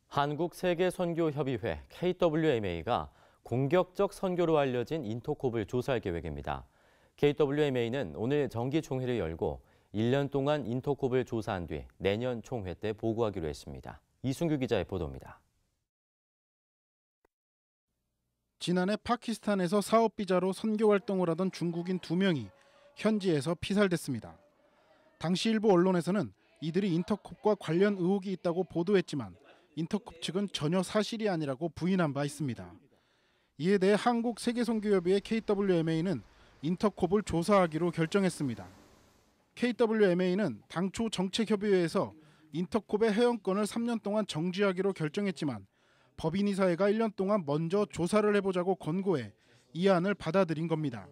한국세계선교협의회 KWMA가 공격적 선교로 알려진 인터콥을 조사할 계획입니다. KWMA는 오늘 정기총회를 열고 1년 동안 인터콥을 조사한 뒤 내년 총회 때 보고하기로 했습니다. 이순규 기자의 보도입니다. 지난해 파키스탄에서 사업비자로 선교활동을 하던 중국인 2명이 현지에서 피살됐습니다. 당시 일부 언론에서는 이들이 인터콥과 관련 의혹이 있다고 보도했지만 인터콥 측은 전혀 사실이 아니라고 부인한 바 있습니다. 이에 대해 한국세계선교협의회 KWMA는 인터콥을 조사하기로 결정했습니다. KWMA는 당초 정책협의회에서 인터콥의 회원권을 3년 동안 정지하기로 결정했지만 법인이사회가 1년 동안 먼저 조사를 해보자고 권고해 이 안을 받아들인 겁니다.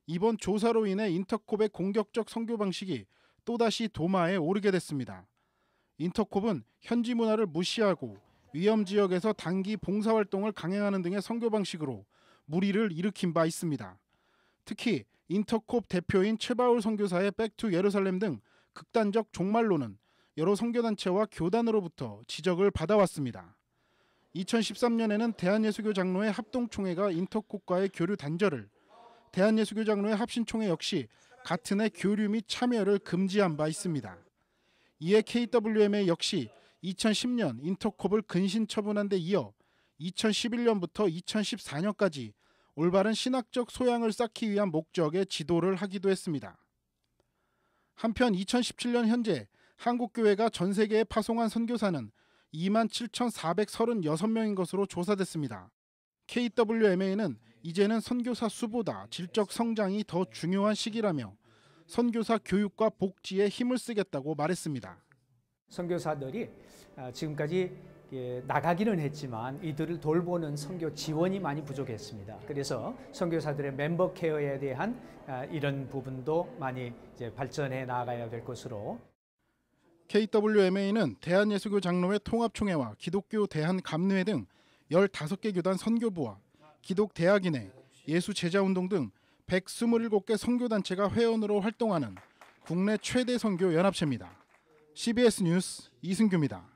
이번 조사로 인해 인터콥의 공격적 선교 방식이 또다시 도마에 오르게 됐습니다. 인터콥은 현지 문화를 무시하고 위험 지역에서 단기 봉사활동을 강행하는 등의 선교 방식으로 물의를 일으킨 바 있습니다. 특히 인터콥 대표인 최바울 선교사의 백투 예루살렘 등 극단적 종말론은 여러 선교단체와 교단으로부터 지적을 받아왔습니다. 2013년에는 대한예수교 장로회 합동총회가 인터콥과의 교류 단절을, 대한예수교 장로회 합신총회 역시 같은 해 교류 및 참여를 금지한 바 있습니다. 이에 KWMA 역시 2010년 인터콥을 근신 처분한 데 이어 2011년부터 2014년까지 올바른 신학적 소양을 쌓기 위한 목적의 지도를 하기도 했습니다. 한편 2017년 현재 한국교회가 전 세계에 파송한 선교사는 27,436명인 것으로 조사됐습니다. KWMA는 이제는 선교사 수보다 질적 성장이 더 중요한 시기라며 선교사 교육과 복지에 힘을 쓰겠다고 말했습니다. 선교사들이 지금까지 나가기는 했지만 이들을 돌보는 선교 지원이 많이 부족했습니다. 그래서 선교사들의 멤버 케어에 대한 이런 부분도 많이 이제 발전해 나가야 될 것으로. KWMA는 대한예수교 장로회 통합총회와 기독교 대한감리회 등 15개 교단 선교부와 기독대학인회, 예수제자운동 등 127개 선교단체가 회원으로 활동하는 국내 최대 선교 연합체입니다. CBS 뉴스 이승규입니다.